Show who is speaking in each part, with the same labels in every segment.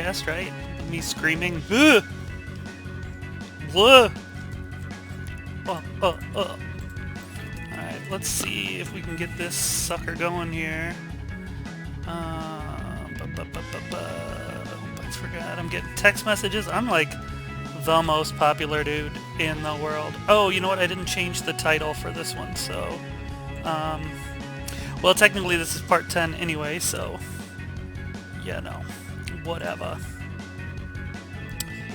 Speaker 1: broadcast, right? Me screaming, ugh! Ugh! Alright, let's see if we can get this sucker going here. I forgot, I'm getting text messages. I'm like the most popular dude in the world. Oh, you know what? I didn't change the title for this one, so... well, technically this is part 10 anyway, so... yeah, no. Whatever.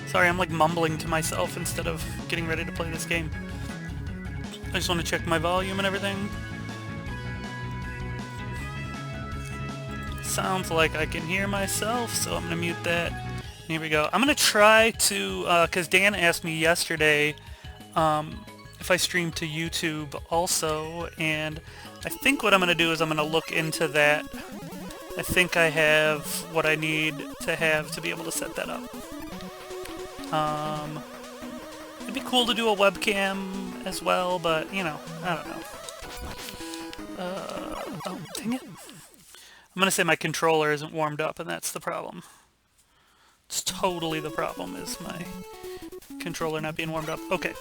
Speaker 1: Sorry, I'm like mumbling to myself instead of getting ready to play this game. I just want to check my volume and everything. Sounds like I can hear myself, so I'm going to mute that. Here we go. I'm going to try to, because Dan asked me yesterday if I stream to YouTube also, and I think what I'm going to do is I'm going to look into that. I think I have what I need to have to be able to set that up. It'd be cool to do a webcam as well, but, you know, I don't know. Oh, dang it. I'm gonna say my controller isn't warmed up, and that's the problem. It's totally the problem, is my controller not being warmed up. Okay.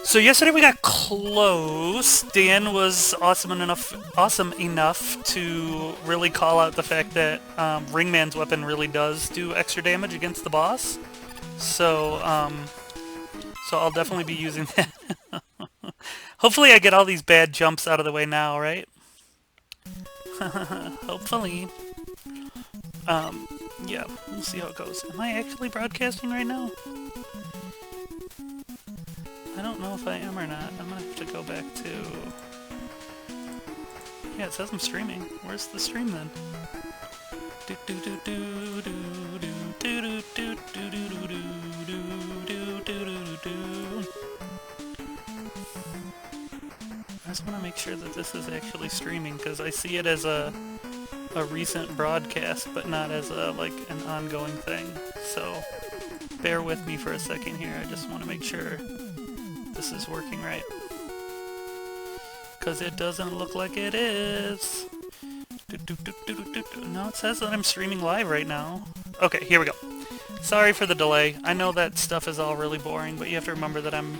Speaker 1: So yesterday we got close. Dan was awesome enough to really call out the fact that Ringman's weapon really does do extra damage against the boss. So, so I'll definitely be using that. Hopefully I get all these bad jumps out of the way now, right? Hopefully. Yeah, we'll see how it goes. Am I actually broadcasting right now? I don't know if I am or not. I'm gonna have to go back to... yeah, it says I'm streaming. Where's the stream then? I just want to make sure that this is actually streaming, because I see it as a recent broadcast, but not as a, like, an ongoing thing. So, bear with me for a second here. I just want to make sure this is working right. Because it doesn't look like it is. No, it says that I'm streaming live right now. Okay, here we go. Sorry for the delay. I know that stuff is all really boring, but you have to remember that I'm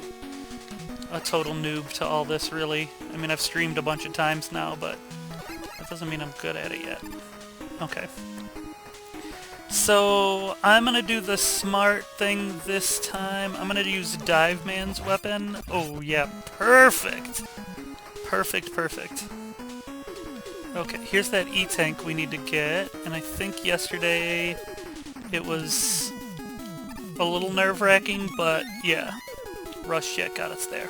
Speaker 1: a total noob to all this, really. I mean, I've streamed a bunch of times now, but that doesn't mean I'm good at it yet. Okay. So, I'm gonna do the smart thing this time. I'm gonna use Dive Man's weapon. Oh, yeah, perfect! Perfect, perfect. Okay, here's that E-tank we need to get, and I think yesterday it was a little nerve-wracking, but yeah, Rush Jet got us there.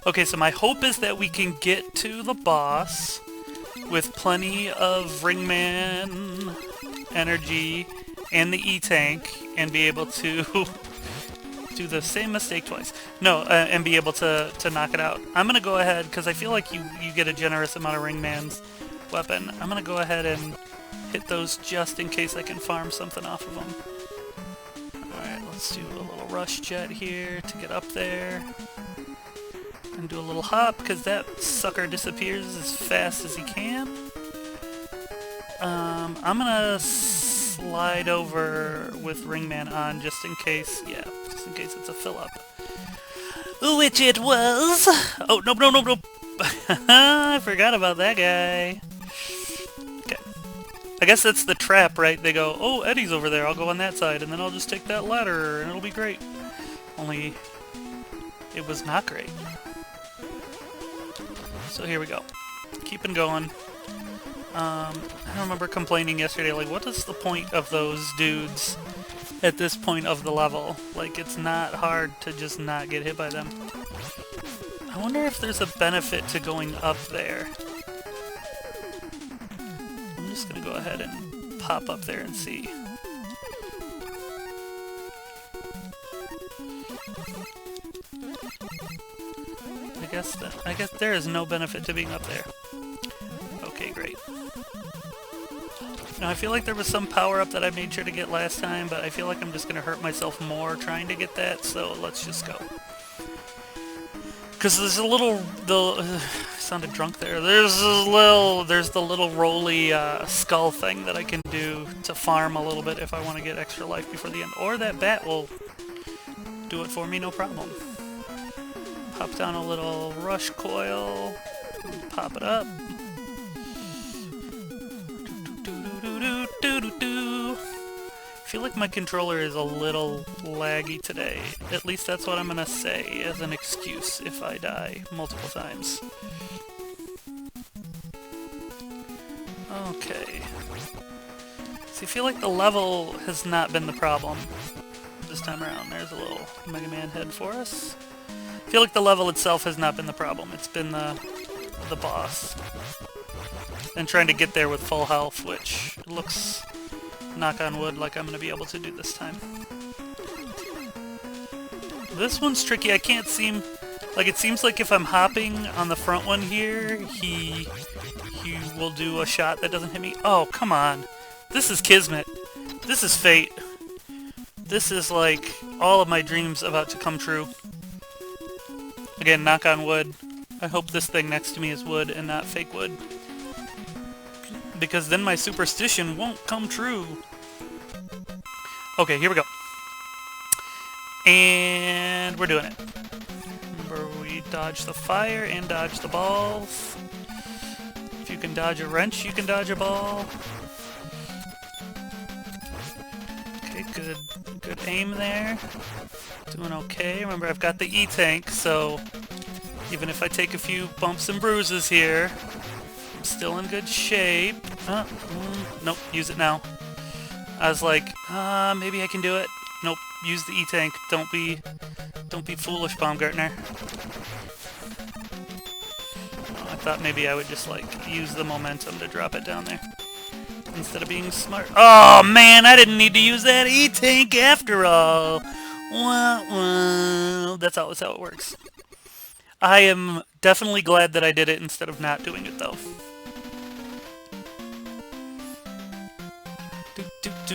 Speaker 1: Okay, so my hope is that we can get to the boss with plenty of Ringman energy and the E-tank, and be able to do the same mistake twice. No, and be able to knock it out. I'm gonna go ahead, because I feel like you get a generous amount of Ringman's weapon. I'm gonna go ahead and hit those just in case I can farm something off of them. Alright, let's do a little Rush Jet here to get up there. And do a little hop, because that sucker disappears as fast as he can. I'm gonna slide over with Ringman on just in case, yeah, just in case it's a fill-up. Which it was! Oh, nope, nope, nope, nope! I forgot about that guy. Okay. I guess that's the trap, right? They go, oh, Eddie's over there, I'll go on that side, and then I'll just take that ladder, and it'll be great. Only, it was not great. So here we go. Keeping going. I remember complaining yesterday, like, what is the point of those dudes at this point of the level? Like, it's not hard to just not get hit by them. I wonder if there's a benefit to going up there. I'm just gonna go ahead and pop up there and see. I guess there is no benefit to being up there. Okay, great. Now, I feel like there was some power-up that I made sure to get last time, but I feel like I'm just going to hurt myself more trying to get that, so let's just go. Because there's a little, I sounded drunk there. There's the little roly skull thing that I can do to farm a little bit if I want to get extra life before the end. Or that bat will do it for me, no problem. Pop down a little rush coil, pop it up. I feel like my controller is a little laggy today. At least that's what I'm gonna say as an excuse if I die multiple times. Okay. So I feel like the level has not been the problem this time around. There's a little Mega Man head for us. I feel like the level itself has not been the problem. It's been the boss. And trying to get there with full health, which looks, knock on wood, like I'm going to be able to do this time. This one's tricky. I can't seem... Like, it seems like if I'm hopping on the front one here, he will do a shot that doesn't hit me. Oh, come on. This is Kismet. This is fate. This is like all of my dreams about to come true. Again, knock on wood. I hope this thing next to me is wood and not fake wood. Because then my superstition won't come true. Okay, here we go. And we're doing it. Remember, we dodge the fire and dodge the balls. If you can dodge a wrench, you can dodge a ball. Okay, good aim there. Doing okay. Remember, I've got the E-tank, so even if I take a few bumps and bruises here, I'm still in good shape. Nope, use it now. I was like, maybe I can do it. Nope, use the E-tank. Don't be foolish, Baumgartner. I thought maybe I would just, like, use the momentum to drop it down there. Instead of being smart. Oh, man, I didn't need to use that E-tank after all. Well, that's always how it works. I am definitely glad that I did it instead of not doing it, though.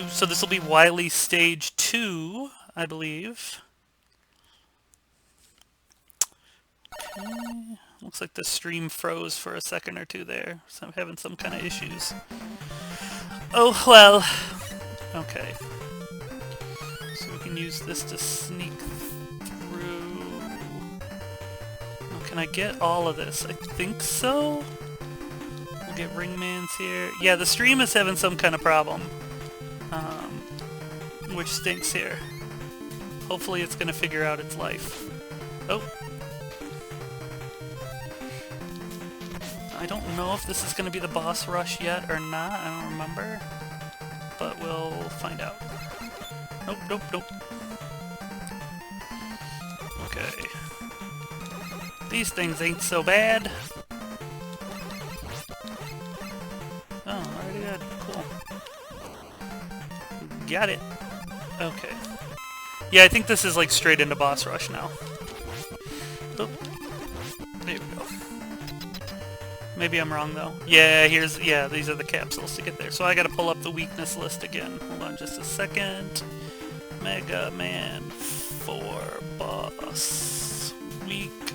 Speaker 1: So this will be Wily Stage 2, I believe. Okay. Looks like the stream froze for a second or two there. So I'm having some kind of issues. Oh, well. Okay. So we can use this to sneak through. Oh, can I get all of this? I think so. We'll get Ringmans here. Yeah, the stream is having some kind of problem. Which stinks here. Hopefully it's going to figure out its life. Oh. I don't know if this is going to be the boss rush yet or not. I don't remember. But we'll find out. Nope, nope, nope. Okay. These things ain't so bad. Oh, already got it. Cool. Got it. Okay. Yeah, I think this is like straight into boss rush now. Oh. There we go. Maybe I'm wrong though. Yeah, these are the capsules to get there. So I gotta pull up the weakness list again. Hold on just a second. Mega Man 4 boss. Weakness.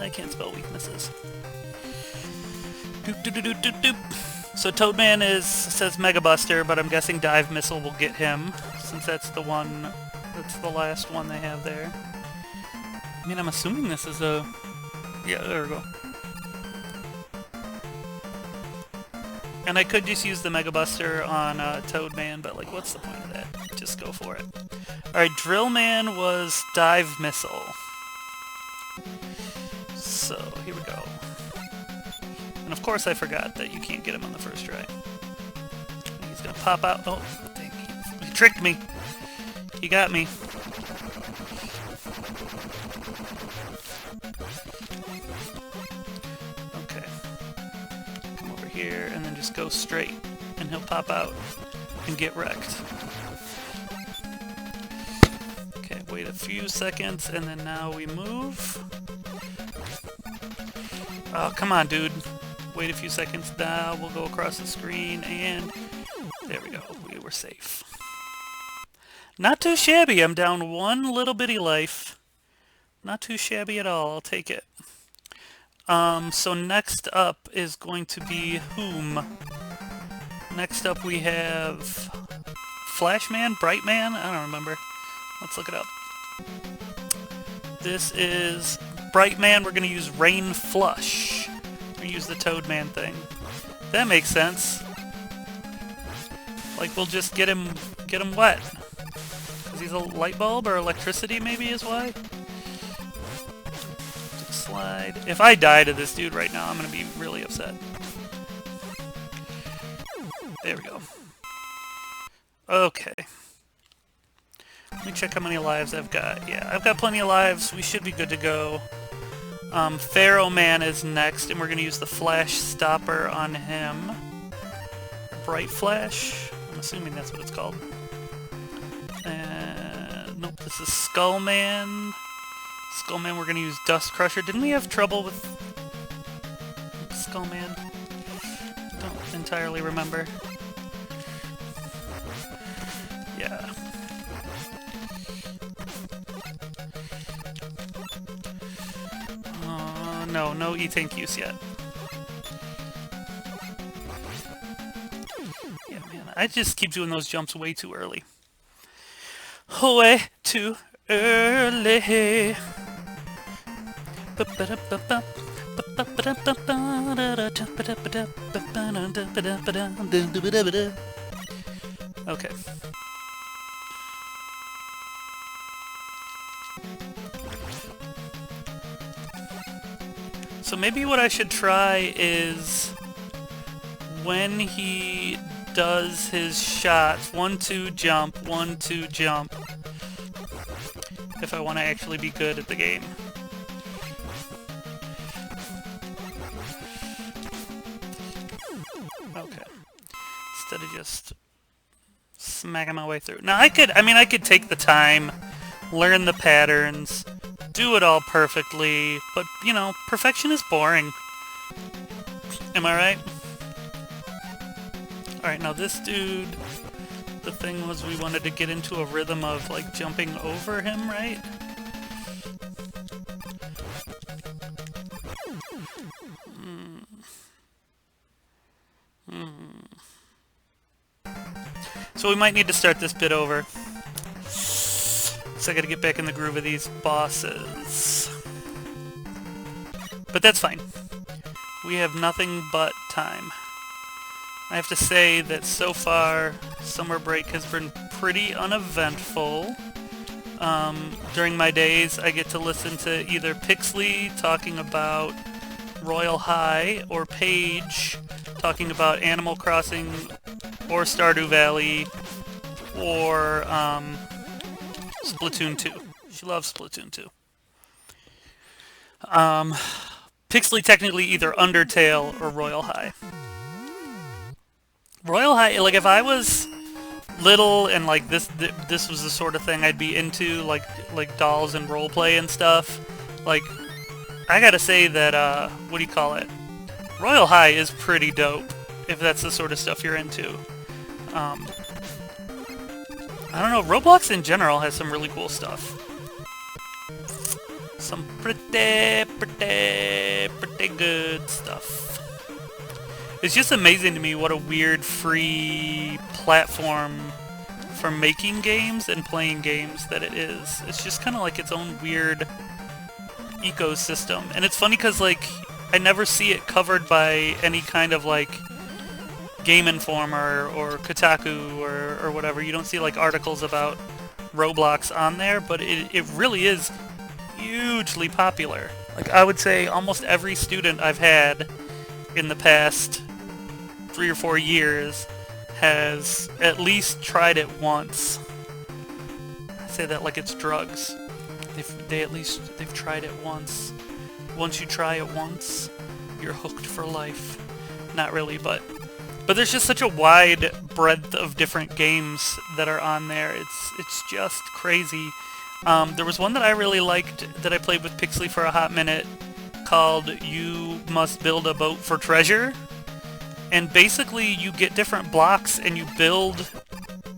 Speaker 1: I can't spell weaknesses. Doop doop doop doop doop doop. So Toadman says Mega Buster, but I'm guessing Dive Missile will get him, since that's the last one they have there. I mean, I'm assuming this is a... Yeah, there we go. And I could just use the Mega Buster on Toadman, but like, what's the point of that? Just go for it. Alright, Drillman was Dive Missile. So, here we go. And of course I forgot that you can't get him on the first try. He's gonna pop out. Oh, dang, he tricked me. He got me. Okay. Come over here and then just go straight. And he'll pop out and get wrecked. Okay, wait a few seconds and then now we move. Oh, come on, dude. Wait a few seconds now, we'll go across the screen, and there we go, we were safe. Not too shabby, I'm down one little bitty life. Not too shabby at all. I'll take it. So next up is going to be whom? Next up we have Flashman? Brightman? I don't remember. Let's look it up. This is Brightman. We're going to use Rain Flush. We're going to use the Toadman thing. That makes sense. Like, we'll just get him wet. Because he's a light bulb, or electricity maybe is why? Slide. If I die to this dude right now, I'm going to be really upset. There we go. Okay. Let me check how many lives I've got. Yeah, I've got plenty of lives. We should be good to go. Pharaoh Man is next, and we're going to use the Flash Stopper on him. Bright Flash? I'm assuming that's what it's called. Nope, this is Skullman. Skullman, we're going to use Dust Crusher. Didn't we have trouble with Skullman? Don't entirely remember. Yeah. No E-Tank use yet. Yeah, man, I just keep doing those jumps way too early. Way too early. Okay. So maybe what I should try is when he does his shots, 1-2 jump, 1-2 jump, if I want to actually be good at the game. Okay. Instead of just smacking my way through. Now I could take the time, learn the patterns, do it all perfectly, but, you know, perfection is boring. Am I right? Alright, now this dude, the thing was we wanted to get into a rhythm of, like, jumping over him, right? So we might need to start this bit over. So I gotta get back in the groove of these bosses. But that's fine. We have nothing but time. I have to say that so far, summer break has been pretty uneventful. During my days, I get to listen to either Pixley talking about Royal High, or Paige talking about Animal Crossing, or Stardew Valley, or Splatoon 2. She loves Splatoon 2. Pixley technically either Undertale or Royal High. Royal High, like if I was little and like this was the sort of thing I'd be into, like dolls and roleplay and stuff, like I gotta say that what do you call it? Royal High is pretty dope if that's the sort of stuff you're into. I don't know, Roblox in general has some really cool stuff. Some pretty good stuff. It's just amazing to me what a weird free platform for making games and playing games that it is. It's just kind of like its own weird ecosystem. And it's funny because, like, I never see it covered by any kind of, like, Game Informer or Kotaku or whatever. You don't see, like, articles about Roblox on there, but it really is hugely popular. Like, I would say almost every student I've had in the past 3 or 4 years has at least tried it once. I say that like it's drugs. They've tried it once. Once you try it once, you're hooked for life. Not really, but there's just such a wide breadth of different games that are on there. It's just crazy. There was one that I really liked that I played with Pixley for a hot minute called You Must Build a Boat for Treasure. And basically you get different blocks and you build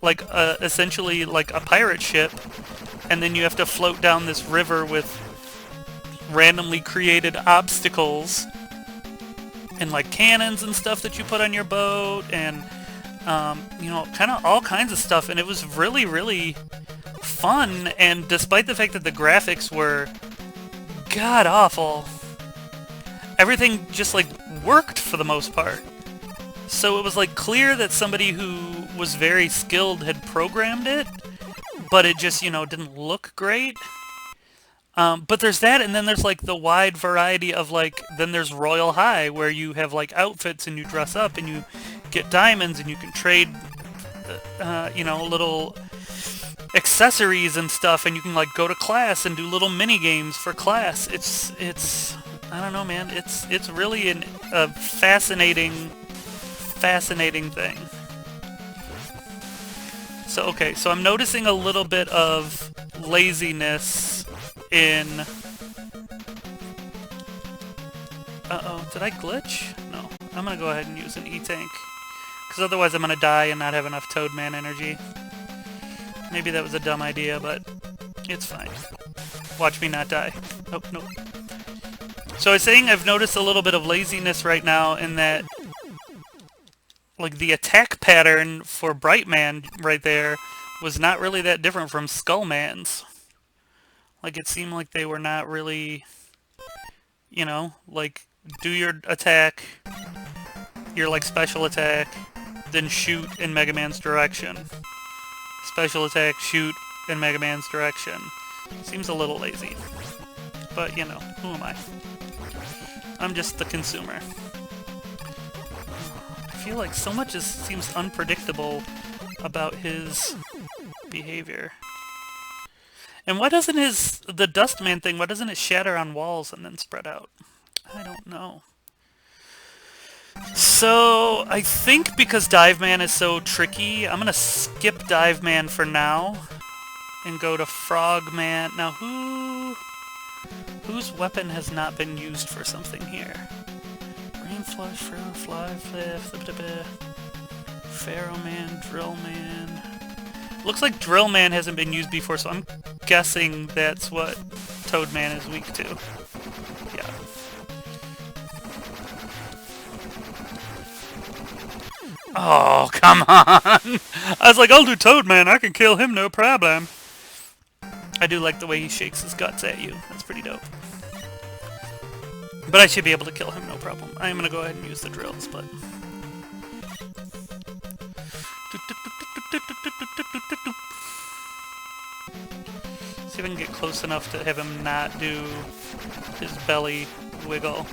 Speaker 1: like essentially like a pirate ship, and then you have to float down this river with randomly created obstacles and like cannons and stuff that you put on your boat, and you know, kind of all kinds of stuff, and it was really, really fun. And despite the fact that the graphics were god awful, everything just like worked for the most part. So it was like clear that somebody who was very skilled had programmed it, but it just, you know, didn't look great. But there's that, and then there's like the wide variety of like, then there's Royal High, where you have like outfits and you dress up and you get diamonds and you can trade, you know, little accessories and stuff, and you can like go to class and do little mini games for class. It's I don't know, man. It's really a fascinating thing. So okay, so I'm noticing a little bit of laziness in... Uh-oh, did I glitch? No. I'm gonna go ahead and use an E-Tank, because otherwise I'm gonna die and not have enough Toadman energy. Maybe that was a dumb idea, but it's fine. Watch me not die. Oh, nope. So I was saying I've noticed a little bit of laziness right now in that, like, the attack pattern for Brightman right there was not really that different from Skullman's. Like, it seemed like they were not really, you know, like, do your attack, your, like, special attack, then shoot in Mega Man's direction. Special attack, shoot in Mega Man's direction. Seems a little lazy. But, you know, who am I? I'm just the consumer. I feel like so much seems unpredictable about his behavior. And why doesn't the Dustman thing, why doesn't it shatter on walls and then spread out? I don't know. So, I think because Dive Man is so tricky, I'm gonna skip Dive Man for now and go to Frogman. Now, whose weapon has not been used for something here? Rain Flush, Fly, Pharaoh Man, Drill Man. Looks like Drill Man hasn't been used before, so I'm guessing that's what Toadman is weak to. Yeah. Oh, come on! I was like, I'll do Toadman, I can kill him, no problem. I do like the way he shakes his guts at you. That's pretty dope. But I should be able to kill him, no problem. I am going to go ahead and use the drills, but... See if I can get close enough to have him not do his belly wiggle.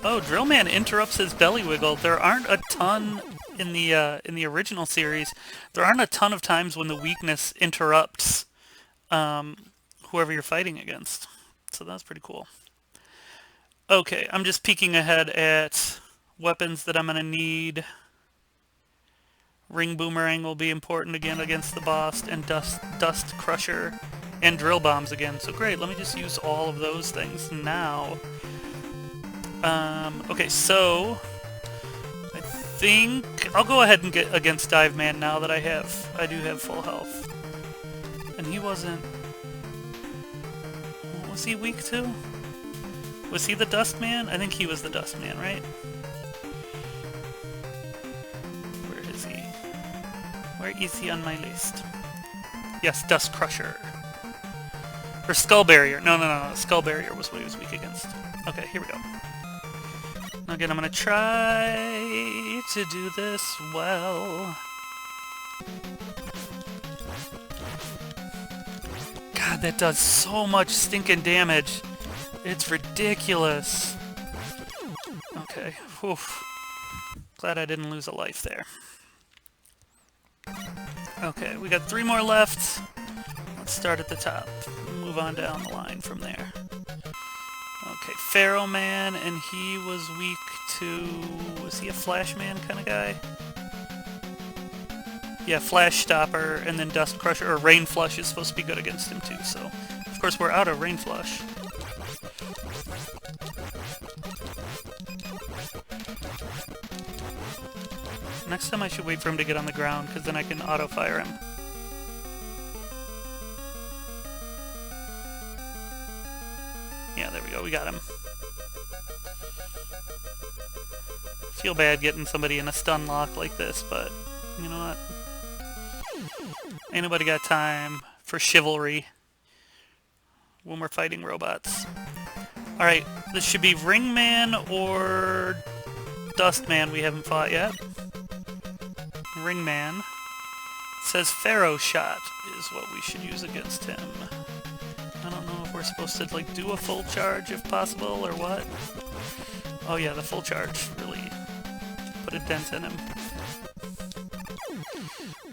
Speaker 1: Oh, Drillman interrupts his belly wiggle. There aren't a ton in the original series. There aren't a ton of times when the weakness interrupts whoever you're fighting against. So that's pretty cool. Okay, I'm just peeking ahead at weapons that I'm going to need. Ring Boomerang will be important again against the boss, and Dust Crusher, and Drill Bombs again. So great, let me just use all of those things now. Okay, so I think I'll go ahead and get against Dive Man now that I do have full health. And he wasn't... What was he weak to? Was he the Dust Man? I think he was the Dust Man, right? Where is he? Where is he on my list? Yes, Dust Crusher. Or Skull Barrier. No. Skull Barrier was what he was weak against. Okay, here we go. Again, I'm gonna try to do this well. God, that does so much stinking damage. It's ridiculous. Okay, oof. Glad I didn't lose a life there. Okay, we got 3 more left. Let's start at the top. Move on down the line from there. Okay, Pharaoh Man, and he was weak to... Was he a Flash Man kind of guy? Yeah, Flash Stopper, and then Dust Crusher, or Rain Flush is supposed to be good against him too, so... Of course, we're out of Rain Flush. Next time I should wait for him to get on the ground, because then I can auto-fire him. Yeah, there we go, we got him. Feel bad getting somebody in a stun lock like this, but you know what? Ain't nobody got time for chivalry when we're fighting robots. Alright, this should be Ringman or Dustman we haven't fought yet. Ringman. It says Pharaoh Shot is what we should use against him. I don't know if we're supposed to like do a full charge if possible or what. Oh yeah, the full charge really put a dent in him.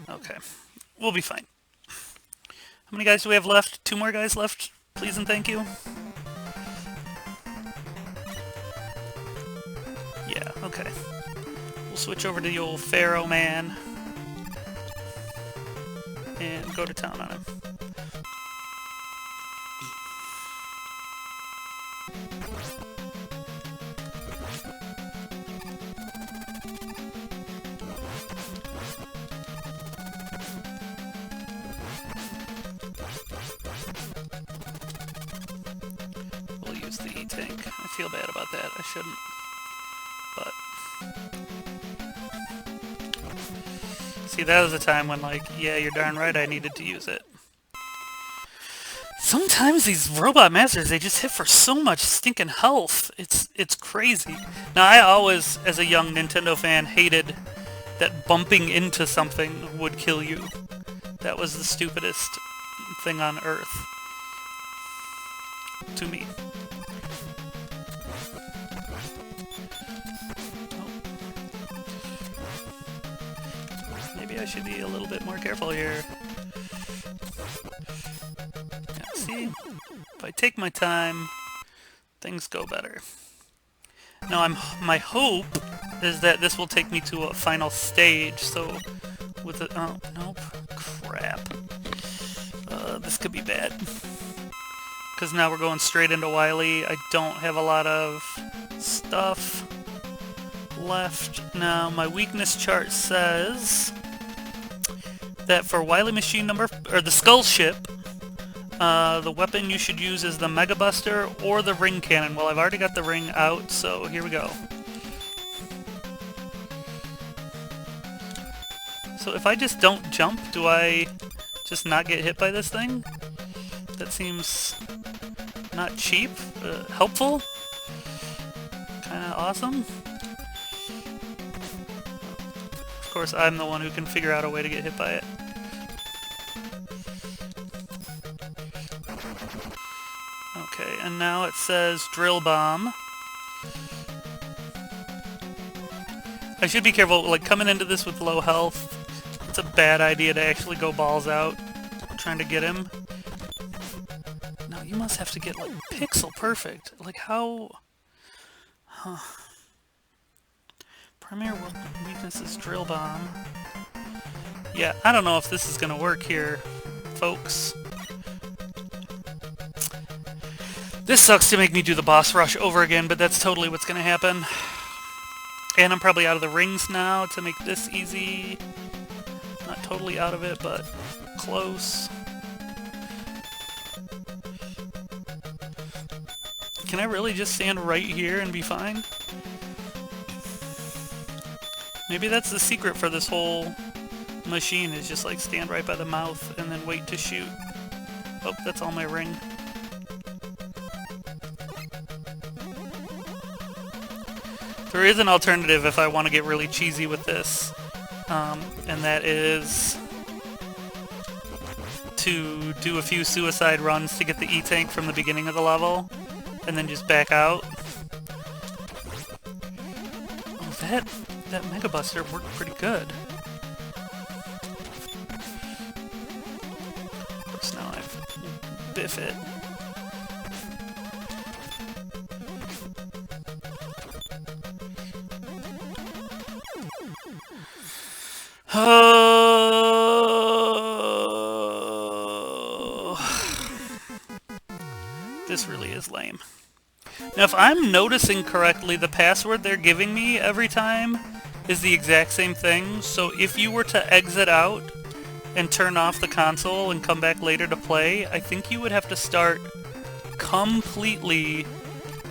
Speaker 1: Okay, we'll be fine. How many guys do we have left? 2 more guys left, please and thank you. Yeah, okay. We'll switch over to the old Pharaoh man and go to town on him. We'll use the E-Tank. I feel bad about that. I shouldn't. But see, that was a time when, like, yeah, you're darn right I needed to use it. Sometimes these robot masters, they just hit for so much stinking health. It's crazy. Now, I always, as a young Nintendo fan, hated that bumping into something would kill you. That was the stupidest thing on Earth. To me. Maybe I should be a little bit more careful here. Yeah, see? If I take my time, things go better. Now, my hope is that this will take me to a final stage, so with it... Oh, nope. Crap. This could be bad. Because now we're going straight into Wily. I don't have a lot of stuff left. Now, my weakness chart says that for Wily Machine number... or the Skull Ship, the weapon you should use is the Mega Buster or the Ring Cannon. Well, I've already got the ring out, so here we go. So if I just don't jump, do I just not get hit by this thing? That seems not cheap, helpful, kinda awesome. Of course, I'm the one who can figure out a way to get hit by it. Okay, and now it says Drill Bomb. I should be careful, like, coming into this with low health. It's a bad idea to actually go balls out trying to get him. No, you must have to get, like, pixel perfect. Like, how... Huh. Primary weakness is Drill Bomb. Yeah, I don't know if this is gonna work here, folks. This sucks to make me do the boss rush over again, but that's totally what's gonna happen. And I'm probably out of the rings now to make this easy. Not totally out of it, but close. Can I really just stand right here and be fine? Maybe that's the secret for this whole machine, is just like stand right by the mouth and then wait to shoot. Oh, that's all my ring. There is an alternative if I want to get really cheesy with this, and that is to do a few suicide runs to get the E-Tank from the beginning of the level, and then just back out. Oh, that Mega Buster worked pretty good. Of course, now I biff it. Oh, this really is lame. Now, if I'm noticing correctly, the password they're giving me every time is the exact same thing. So if you were to exit out and turn off the console and come back later to play, I think you would have to start completely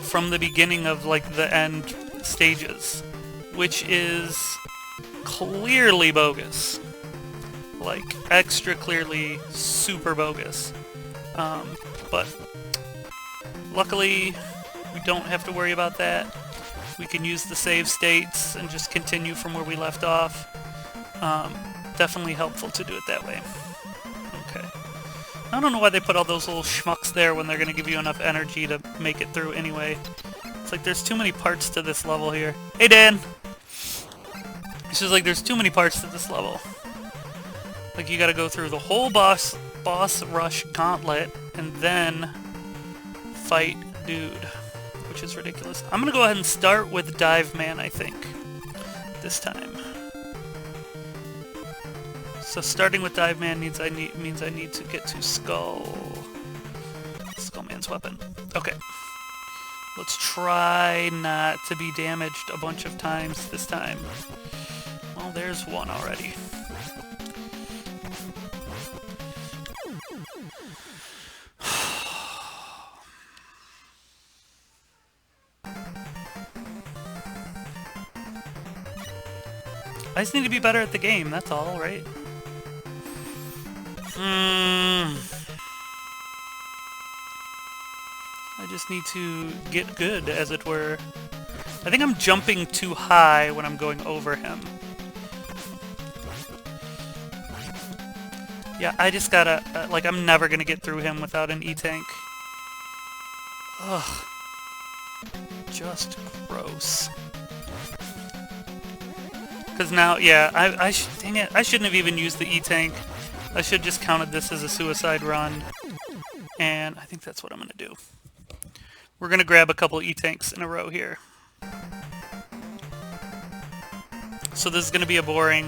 Speaker 1: from the beginning of, like, the end stages, which is clearly bogus. Like, extra clearly super bogus. But luckily, we don't have to worry about that. We can use the save states and just continue from where we left off. Definitely helpful to do it that way. Okay. I don't know why they put all those little schmucks there when they're going to give you enough energy to make it through anyway. It's like there's too many parts to this level here. Hey, Dan! It's just like there's too many parts to this level. Like, you gotta go through the whole boss rush gauntlet and then fight dude, which is ridiculous. I'm gonna go ahead and start with Dive Man, I think, this time. So starting with Dive Man means I need to get to Skullman's weapon. Okay. Let's try not to be damaged a bunch of times this time. Well, there's one already. I just need to be better at the game, that's all, right? I just need to get good, as it were. I think I'm jumping too high when I'm going over him. Yeah, I just gotta... like, I'm never gonna get through him without an E-Tank. Ugh. Just gross. Because now, yeah, dang it, I shouldn't have even used the E-Tank. I should have just counted this as a suicide run. And I think that's what I'm going to do. We're going to grab a couple E-Tanks in a row here. So this is going to be a boring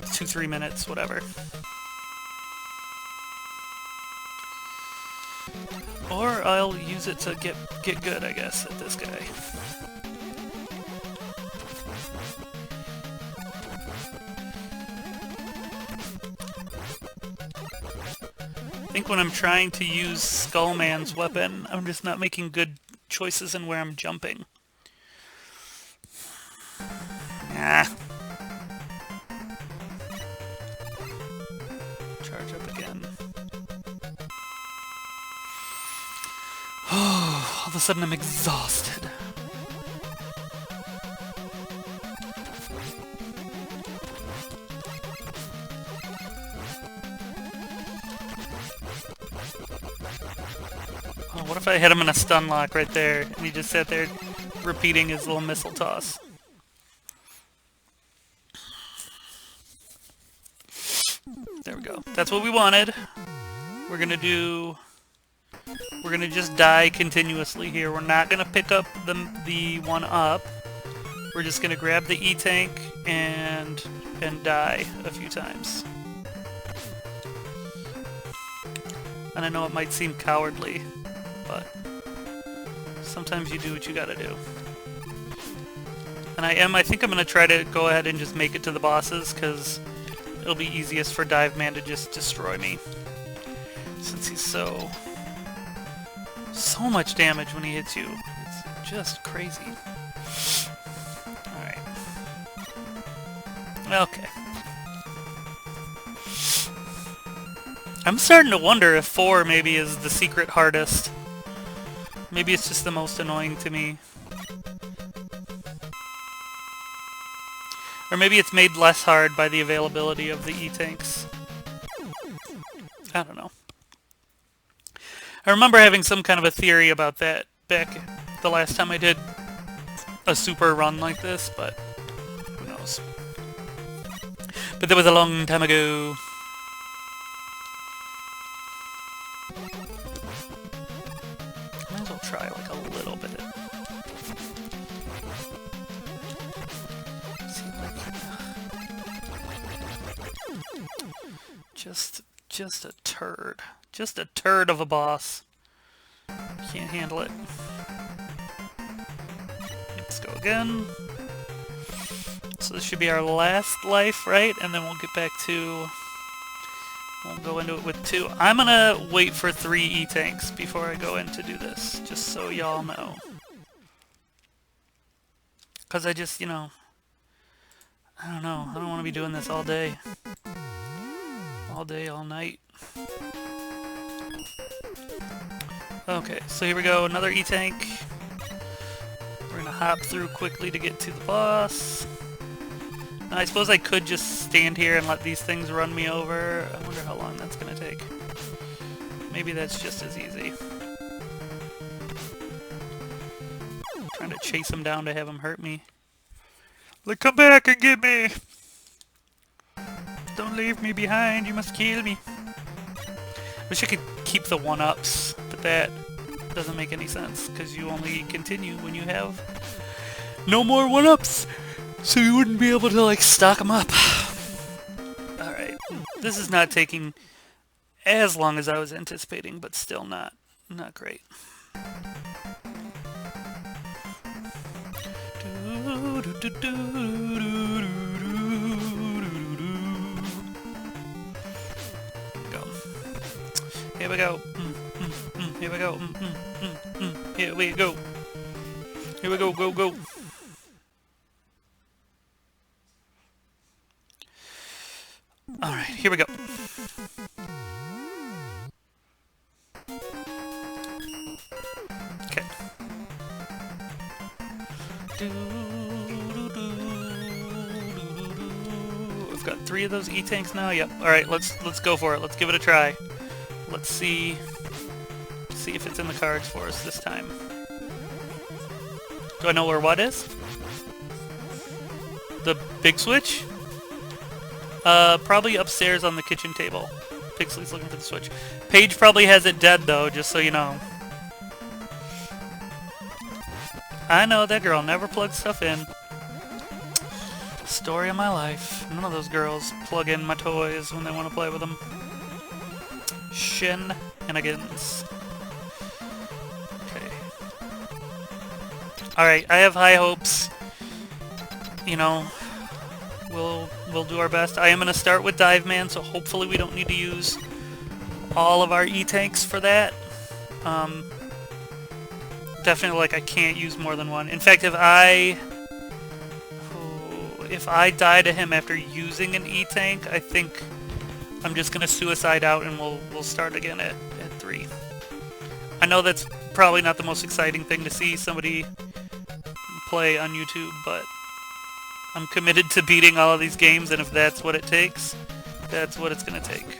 Speaker 1: 2-3 minutes, whatever. Or I'll use it to get good, I guess, at this guy. I think when I'm trying to use Skullman's weapon, I'm just not making good choices in where I'm jumping. Nah. Charge up again. Oh, all of a sudden I'm exhausted. Oh, what if I hit him in a stun lock right there, and he just sat there repeating his little missile toss? There we go. That's what we wanted. We're gonna just die continuously here. We're not gonna pick up the one up. We're just gonna grab the E-Tank and die a few times. And I know it might seem cowardly, but sometimes you do what you gotta do. And I think I'm gonna try to go ahead and just make it to the bosses, because it'll be easiest for Dive Man to just destroy me. Since he's so much damage when he hits you. It's just crazy. Alright. Okay. I'm starting to wonder if 4 maybe is the secret hardest. Maybe it's just the most annoying to me. Or maybe it's made less hard by the availability of the E-Tanks. I don't know. I remember having some kind of a theory about that back the last time I did a super run like this, but who knows. But that was a long time ago. Might as well try like a little bit. See, like, just a turd. Just a turd of a boss. Can't handle it. Let's go again. So this should be our last life, right? And then we'll get back to We'll go into it with 2. I'm gonna wait for 3 E-tanks before I go in to do this, just so y'all know. Because I just, you know, I don't know. I don't want to be doing this all day. All day, all night. Okay, so here we go. Another E-tank. We're gonna hop through quickly to get to the boss. Now, I suppose I could just stand here and let these things run me over. I wonder how long that's gonna take. Maybe that's just as easy. Trying to chase him down to have him hurt me. Like, come back and get me! Don't leave me behind, you must kill me. Wish I could keep the 1-ups, but that doesn't make any sense, because you only continue when you have no more 1-ups, so you wouldn't be able to, like, stock them up. Alright, this is not taking as long as I was anticipating, but still not great. Here we go. Here we go. Here we go. Here we go. Go, go. Alright, here we go. Okay. We've got 3 of those E-tanks now. Yep. Alright, let's go for it. Let's give it a try. Let's see if it's in the cards for us this time. Do I know where what is? The big switch? Probably upstairs on the kitchen table. Pixley's looking for the switch. Paige probably has it dead though, just so you know. I know that girl never plugs stuff in. Story of my life. None of those girls plug in my toys when they want to play with them. Shenanigans. Okay. Alright, I have high hopes. You know, we'll do our best. I am going to start with Dive Man, so hopefully we don't need to use all of our E-tanks for that. Definitely, like, I can't use more than one. In fact, if I die to him after using an E-tank, I think I'm just gonna suicide out and we'll start again at 3. I know that's probably not the most exciting thing to see somebody play on YouTube, but I'm committed to beating all of these games, and if that's what it takes, that's what it's gonna take.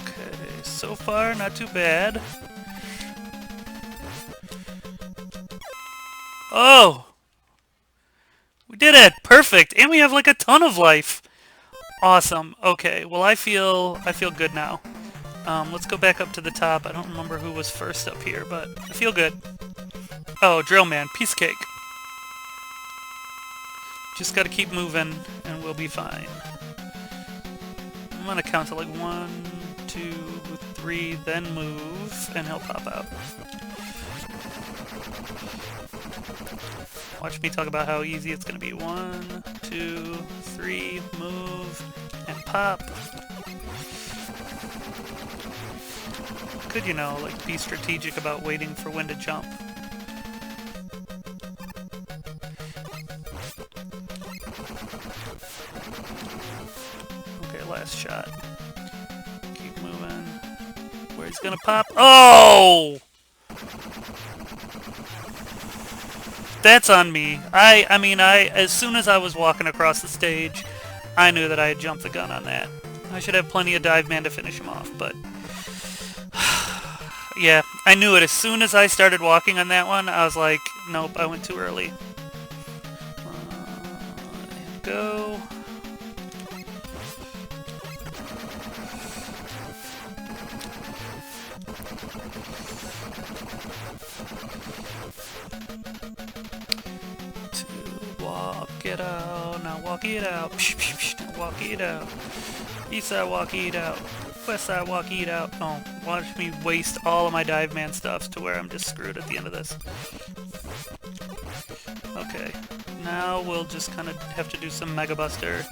Speaker 1: Okay, so far not too bad. Oh! We did it! Perfect! And we have like a ton of life! Awesome. Okay, well I feel good now. Let's go back up to the top. I don't remember who was first up here, but I feel good. Oh, Drill Man. Piece of cake. Just gotta keep moving, and we'll be fine. I'm gonna count to like 1, 2, 3, then move, and he'll pop out. Watch me talk about how easy it's gonna be. 1, 2, 3, move, and pop. Could, you know, like, be strategic about waiting for when to jump. Okay, last shot. Keep moving. Where he's gonna pop. Oh! That's on me. I mean, as soon as I was walking across the stage, I knew that I had jumped the gun on that. I should have plenty of Dive Man to finish him off, but yeah, I knew it. As soon as I started walking on that one, I was like, nope, I went too early. And go. Walk it out, now walk it out. Now walk it out. East side walk it out. West side walk it out. Oh, watch me waste all of my Dive Man stuff to where I'm just screwed at the end of this. Okay, now we'll just kind of have to do some Mega Buster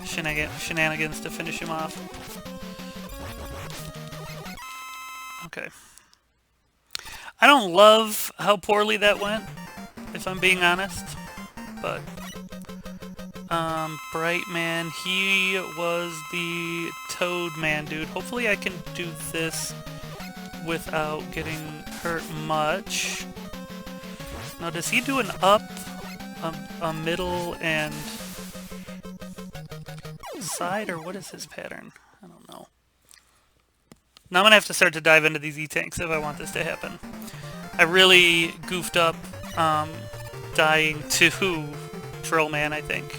Speaker 1: shenanigans to finish him off. Okay. I don't love how poorly that went, if I'm being honest, but Bright Man, he was the Toad Man dude. Hopefully I can do this without getting hurt much. Now, does he do an up, a middle, and side, or what is his pattern? I don't know. Now I'm gonna have to start to dive into these E-tanks if I want this to happen. I really goofed up dying to Troll Man, I think.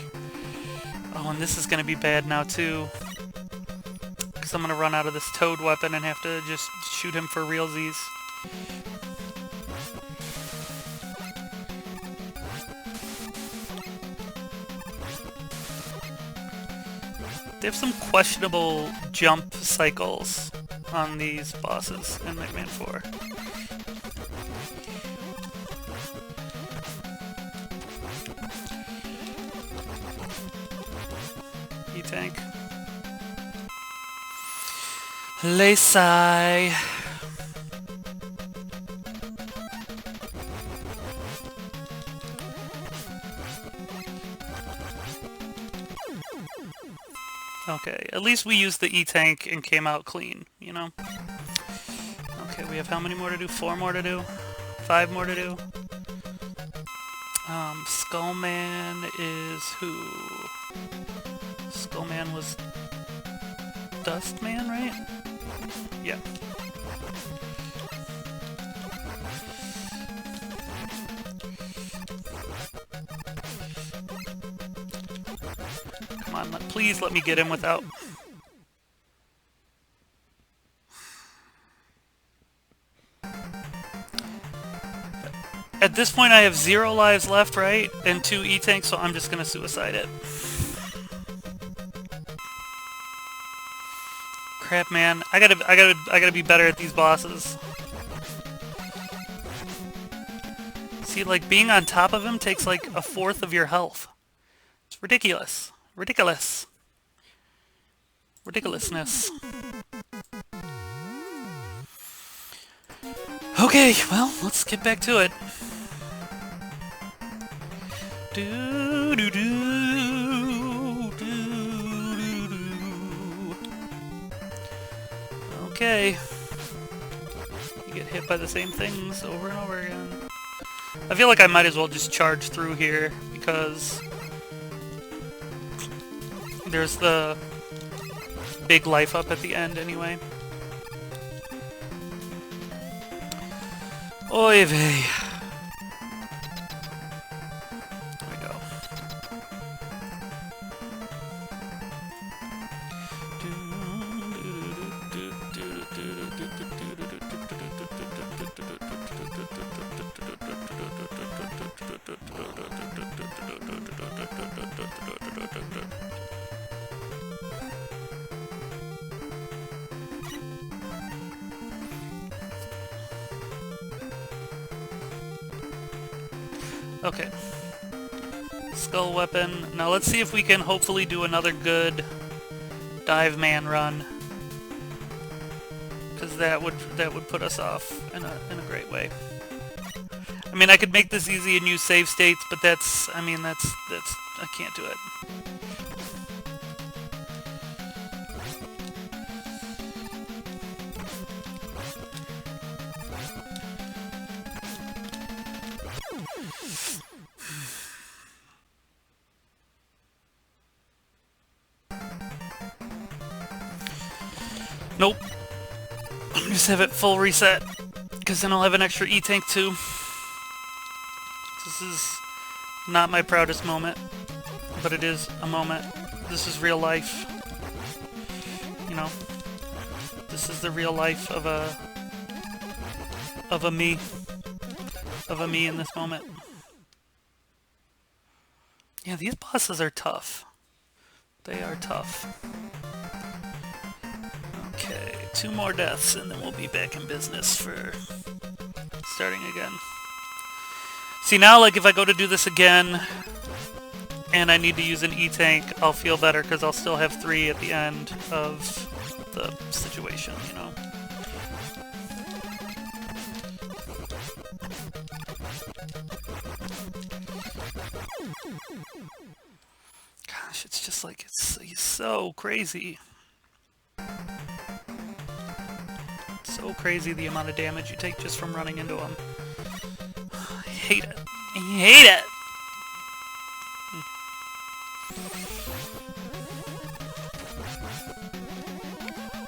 Speaker 1: Oh, and this is gonna be bad now too, because I'm gonna run out of this Toad weapon and have to just shoot him for realsies. They have some questionable jump cycles on these bosses in MM4. E-tank. Laysai. Okay, at least we used the E-tank and came out clean, you know? Okay, we have how many more to do? 4 more to do? 5 more to do? Skullman is who? Skullman was Dustman, right? Yeah. Come on, please let me get him without... At this point I have 0 lives left, right? And 2 E-tanks, so I'm just gonna suicide it. Crap, man. I gotta be better at these bosses. See, like, being on top of him takes like 1/4 of your health. It's ridiculous. Ridiculous. Ridiculousness. Okay, well, let's get back to it. Do do do do do do. Okay. You get hit by the same things over and over again. I feel like I might as well just charge through here because there's the big life up at the end anyway. Oy vey. There we go. Okay. Skull weapon. Now let's see if we can hopefully do another good dive man run. Because that would put us off in a great way. I mean, I could make this easy and use save states, but that's I can't do it. Nope. Just have it full reset, because then I'll have an extra E-tank too. This is not my proudest moment, but it is a moment. This is real life. You know, this is the real life of a me in this moment. Yeah, these bosses are tough. They are tough. Okay, 2 more deaths and then we'll be back in business for starting again. See, now, like, if I go to do this again and I need to use an E-tank, I'll feel better because I'll still have 3 at the end of the situation, you know? Gosh, it's just like, it's so crazy. So crazy the amount of damage you take just from running into them. I hate it. I hate it!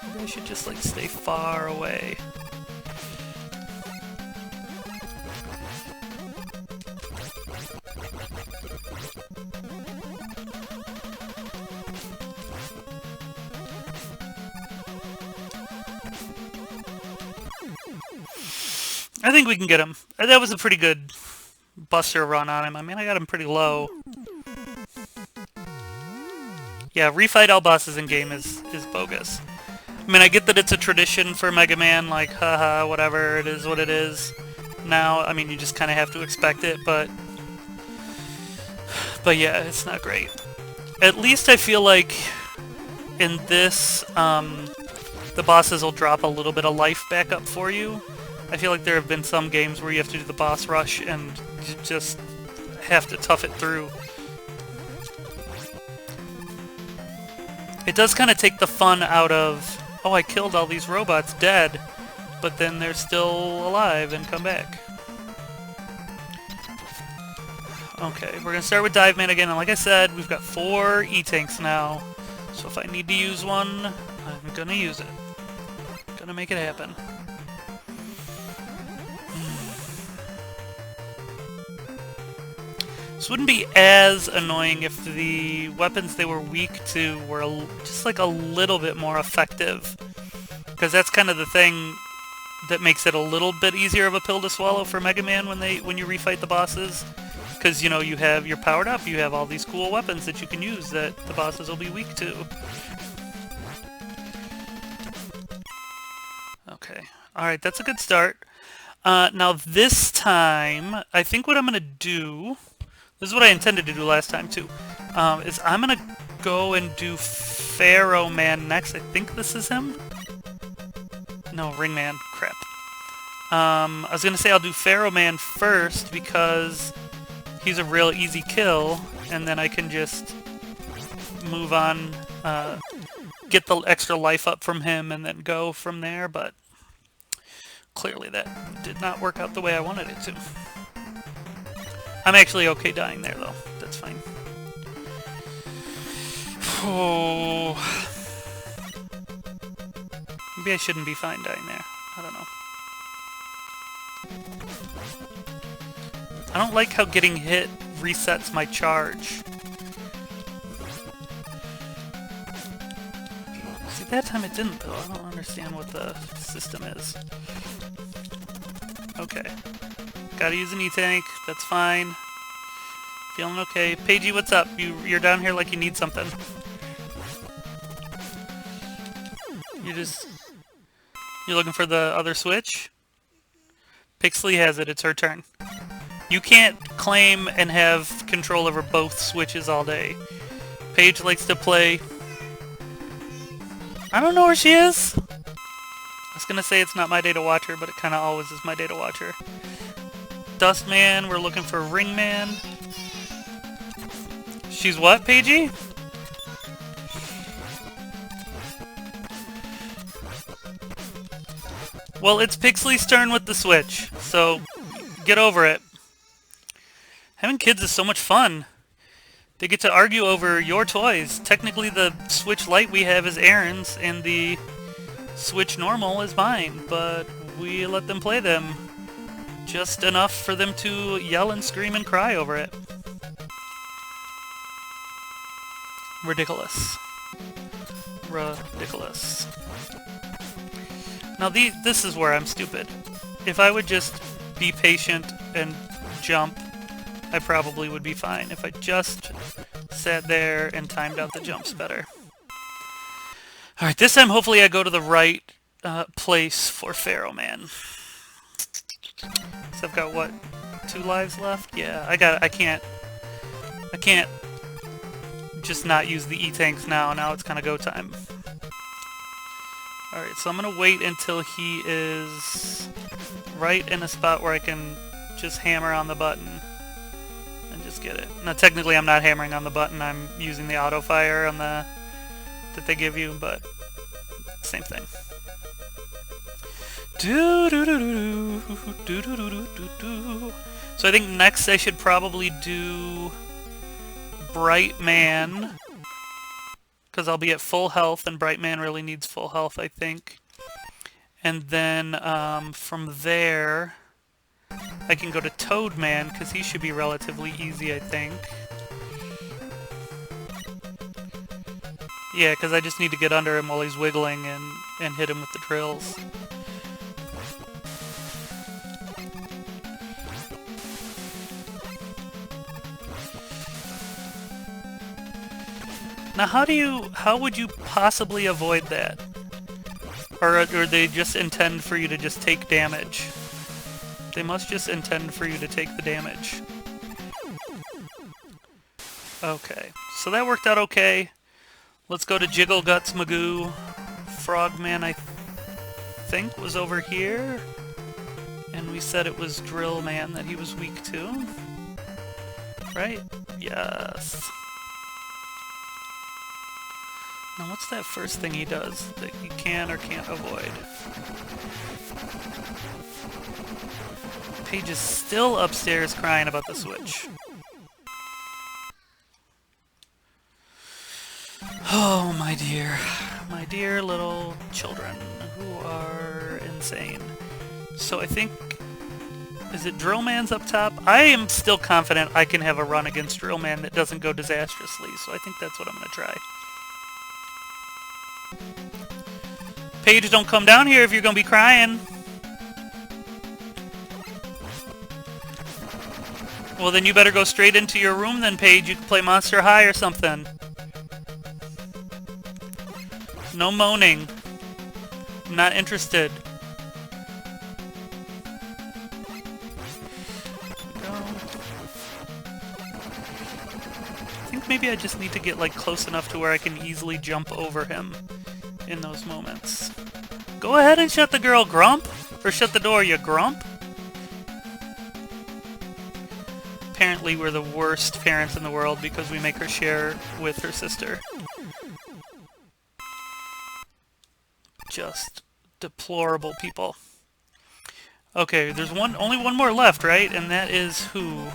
Speaker 1: Maybe I should just, like, stay far away. I think we can get him. That was a pretty good buster run on him. I mean, I got him pretty low. Yeah, refight all bosses in game is bogus. I mean, I get that it's a tradition for Mega Man, like, haha, whatever, it is what it is. Now, I mean, you just kind of have to expect it, but yeah, it's not great. At least I feel like in this, the bosses will drop a little bit of life back up for you. I feel like there have been some games where you have to do the boss rush and you just have to tough it through. It does kind of take the fun out of, oh, I killed all these robots dead, but then they're still alive and come back. Okay, we're going to start with Dive Man again, and like I said, we've got 4 E-tanks now, so if I need to use one, I'm going to use it. Gonna make it happen. This wouldn't be as annoying if the weapons they were weak to were just like a little bit more effective. Because that's kind of the thing that makes it a little bit easier of a pill to swallow for Mega Man when you refight the bosses. Because, you know, you're powered up, you have all these cool weapons that you can use that the bosses will be weak to. Okay, alright, that's a good start. Now this time, I think what I'm going to do... This is what I intended to do last time, too. Is I'm going to go and do Pharaoh Man next. I think this is him? No, Ring Man. Crap. I was going to say I'll do Pharaoh Man first because he's a real easy kill, and then I can just move on, get the extra life up from him, and then go from there, but clearly that did not work out the way I wanted it to. I'm actually okay dying there, though. That's fine. Oh. Maybe I shouldn't be fine dying there. I don't know. I don't like how getting hit resets my charge. See, that time it didn't, though. I don't understand what the system is. Okay. Gotta use an E-tank. That's fine. Feeling okay. Paigey, what's up? You're down here like you need something. You're looking for the other switch? Pixley has it. It's her turn. You can't claim and have control over both switches all day. Paige likes to play... I don't know where she is. I was gonna say it's not my day to watch her, but it kinda always is my day to watch her. Dustman, we're looking for Ringman. She's what, Paigey? Well, it's Pixley's turn with the Switch, so get over it. Having kids is so much fun. They get to argue over your toys. Technically, the Switch Lite we have is Aaron's, and the Switch Normal is mine, but we let them play them. Just enough for them to yell and scream and cry over it. Ridiculous. Ridiculous. Now this is where I'm stupid. If I would just be patient and jump, I probably would be fine. If I just sat there and timed out the jumps better. Alright, this time hopefully I go to the right place for Pharaoh Man. So I've got, what, 2 lives left? Yeah, I can't just not use the E-tanks now. Now it's kind of go time. Alright, so I'm going to wait until he is right in a spot where I can just hammer on the button and just get it. Now technically I'm not hammering on the button, I'm using the auto fire on the that they give you, but same thing. So I think next I should probably do Bright Man, because I'll be at full health, and Bright Man really needs full health, I think. And then from there, I can go to Toad Man, because he should be relatively easy, I think. Yeah, because I just need to get under him while he's wiggling and hit him with the drills. Now how would you possibly avoid that? Or they just intend for you to just take damage? They must just intend for you to take the damage. Okay, so that worked out okay. Let's go to Jiggle Guts Magoo. Frogman, I think, was over here. And we said it was Drill Man that he was weak to. Right? Yes. Now what's that first thing he does that you can or can't avoid? Paige is still upstairs crying about the Switch. Oh, my dear little children who are insane. So I think, is it Drill Man's up top? I am still confident I can have a run against Drill Man that doesn't go disastrously, so I think that's what I'm going to try. Paige, don't come down here if you're going to be crying. Well, then you better go straight into your room then, Paige. You can play Monster High or something. No moaning. I'm not interested. I think maybe I just need to get like close enough to where I can easily jump over him in those moments. Go ahead and shut the girl, Grump! Or shut the door, you Grump! Apparently we're the worst parents in the world because we make her share with her sister. Just deplorable people. Okay, there's only one more left, right? And that is who?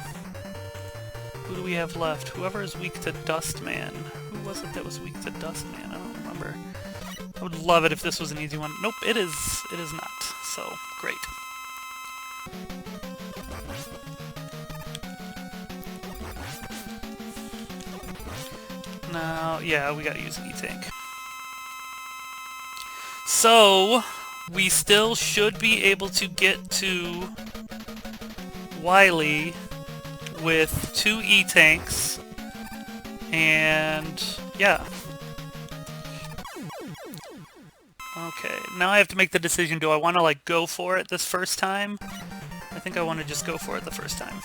Speaker 1: Who do we have left? Whoever is weak to Dustman. Who was it that was weak to Dustman? I don't remember. I would love it if this was an easy one. Nope, it is not. So, great. Now, yeah, we gotta use an E-Tank. So, we still should be able to get to Wily with 2 E-Tanks, and yeah. Okay, now I have to make the decision, do I want to like go for it this first time? I think I want to just go for it the first time.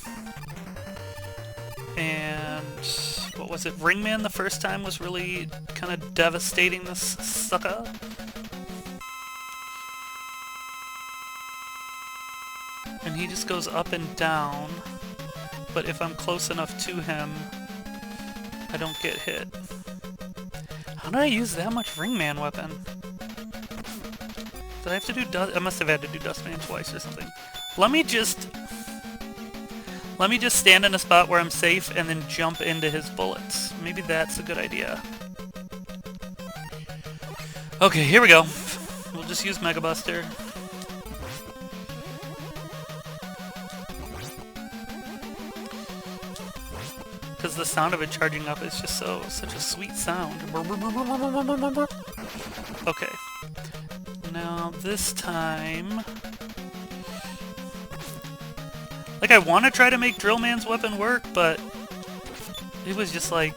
Speaker 1: And what was it? Ringman the first time was really kind of devastating this sucker. And he just goes up and down, but if I'm close enough to him, I don't get hit. How did I use that much Ringman weapon? Did I have to do I must have had to do Dustman twice or something. Let me just stand in a spot where I'm safe and then jump into his bullets. Maybe that's a good idea. Okay, here we go. We'll just use Mega Buster. Because the sound of it charging up is just such a sweet sound. Okay. Now this time, like I want to try to make Drill Man's weapon work, but it was just like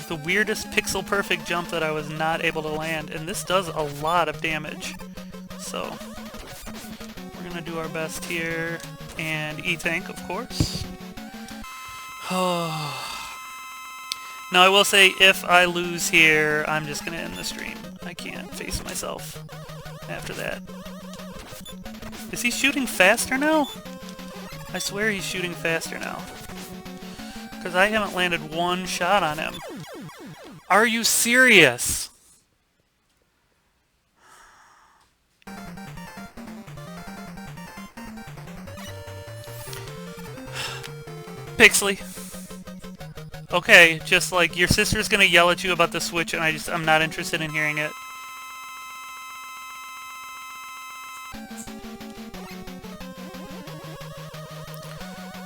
Speaker 1: the weirdest pixel perfect jump that I was not able to land, and this does a lot of damage. So we're gonna do our best here, and E-Tank, of course. Now, I will say, if I lose here, I'm just gonna end the stream. I can't face myself after that. Is he shooting faster now? I swear he's shooting faster now. Because I haven't landed one shot on him. Are you serious? Pixley. Okay, just like your sister's gonna yell at you about the Switch and I'm not interested in hearing it.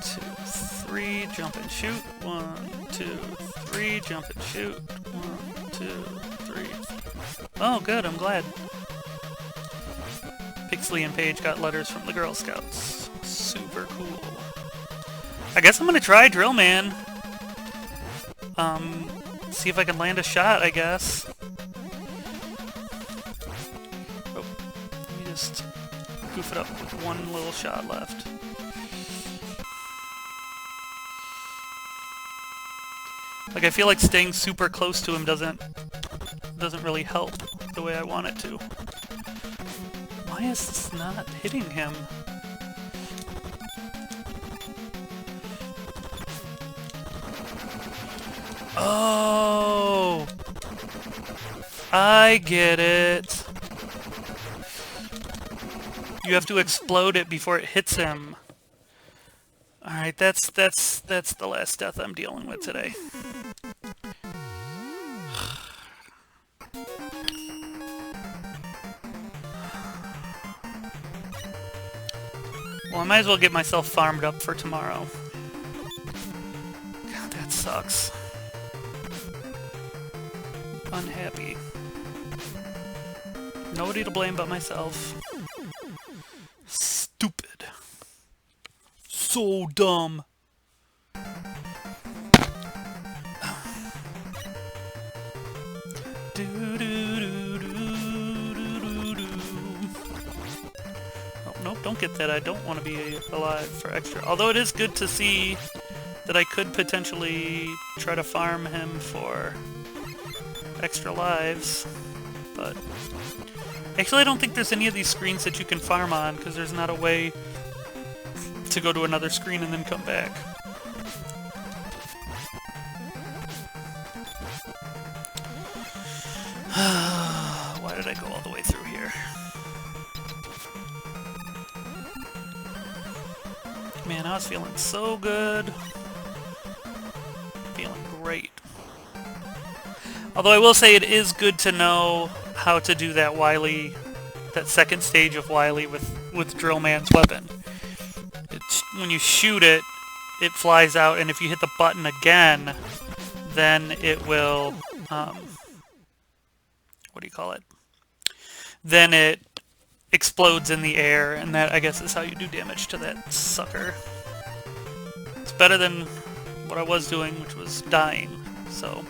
Speaker 1: Two, three, jump and shoot. 1, 2, 3, jump and shoot. 1, 2, 3. Oh, good, I'm glad. Pixley and Paige got letters from the Girl Scouts. Super cool. I guess I'm gonna try Drill Man. See if I can land a shot, I guess. Oh, let me just goof it up with one little shot left. Like, I feel like staying super close to him doesn't really help the way I want it to. Why is this not hitting him? Oh! I get it. You have to explode it before it hits him. Alright, that's the last death I'm dealing with today. Well, I might as well get myself farmed up for tomorrow. God, that sucks. Unhappy. Nobody to blame but myself. Stupid. So dumb. Oh, nope, don't get that. I don't want to be alive for extra. Although it is good to see that I could potentially try to farm him for extra lives, but actually I don't think there's any of these screens that you can farm on, because there's not a way to go to another screen and then come back. Why did I go all the way through here? Man, I was feeling so good. Feeling great. Although I will say it is good to know how to do that Wily, that second stage of Wily with Drill Man's weapon. When you shoot it, it flies out, and if you hit the button again, then it will, what do you call it? Then it explodes in the air, and that, I guess, is how you do damage to that sucker. It's better than what I was doing, which was dying, so...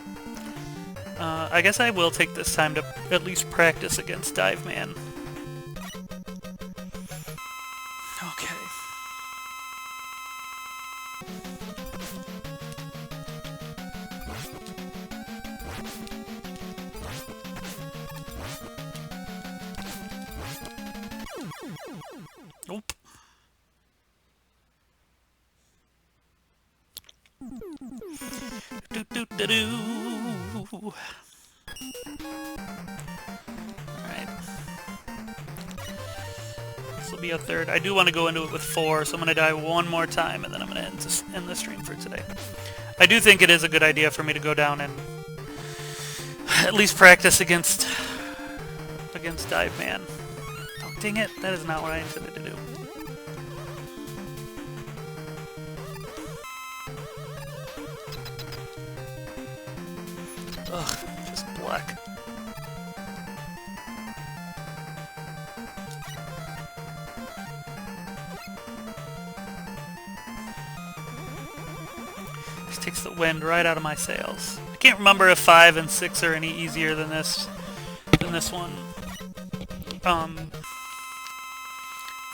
Speaker 1: I guess I will take this time to at least practice against Dive Man. Okay. Nope. Alright. This will be a third. I do want to go into it with 4, so I'm going to die one more time, and then I'm going to end the stream for today. I do think it is a good idea for me to go down and at least practice against Dive Man. Oh, dang it. That is not what I intended to do. Ugh, just black. This takes the wind right out of my sails. I can't remember if 5 and 6 are any easier than this one. I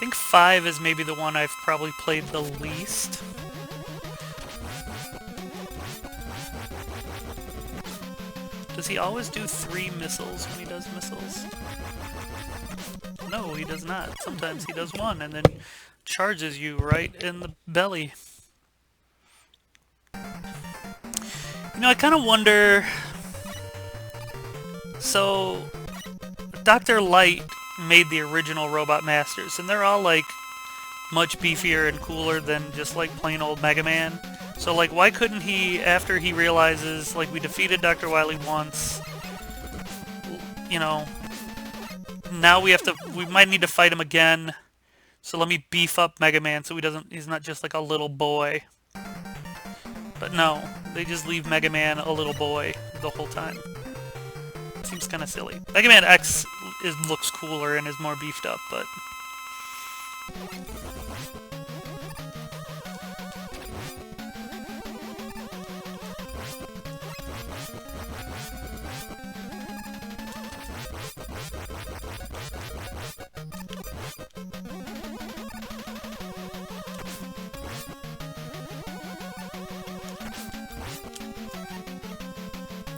Speaker 1: think 5 is maybe the one I've probably played the least. Does he always do 3 missiles when he does missiles? No, he does not. Sometimes he does 1 and then charges you right in the belly. You know, I kind of wonder... So, Dr. Light made the original Robot Masters, and they're all, like, much beefier and cooler than just, like, plain old Mega Man. So, like, why couldn't he, after he realizes, like, we defeated Dr. Wily once, you know, now we might need to fight him again, so let me beef up Mega Man so he's not just, like, a little boy. But no, they just leave Mega Man a little boy the whole time. It seems kind of silly. Mega Man X looks cooler and is more beefed up, but...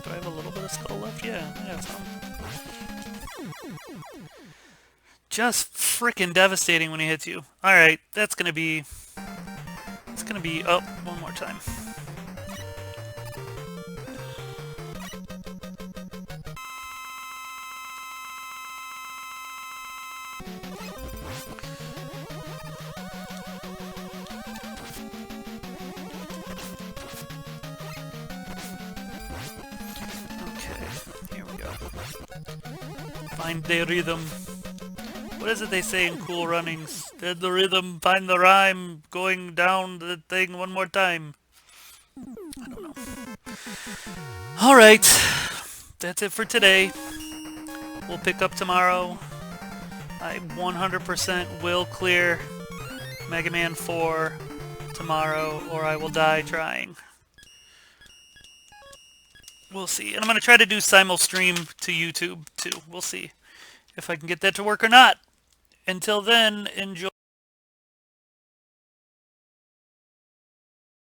Speaker 1: Do I have a little bit of skull left? Yeah, I have some. Just frickin' devastating when he hits you. Alright, that's gonna be... It's gonna be... Oh, one more time. Find the rhythm. What is it they say in Cool Runnings? Find the rhythm, find the rhyme, going down the thing one more time. I don't know. Alright. That's it for today. We'll pick up tomorrow. I 100% will clear Mega Man 4 tomorrow, or I will die trying. We'll see. And I'm going to try to do simul-stream to YouTube, too. We'll see if I can get that to work or not. Until then, enjoy.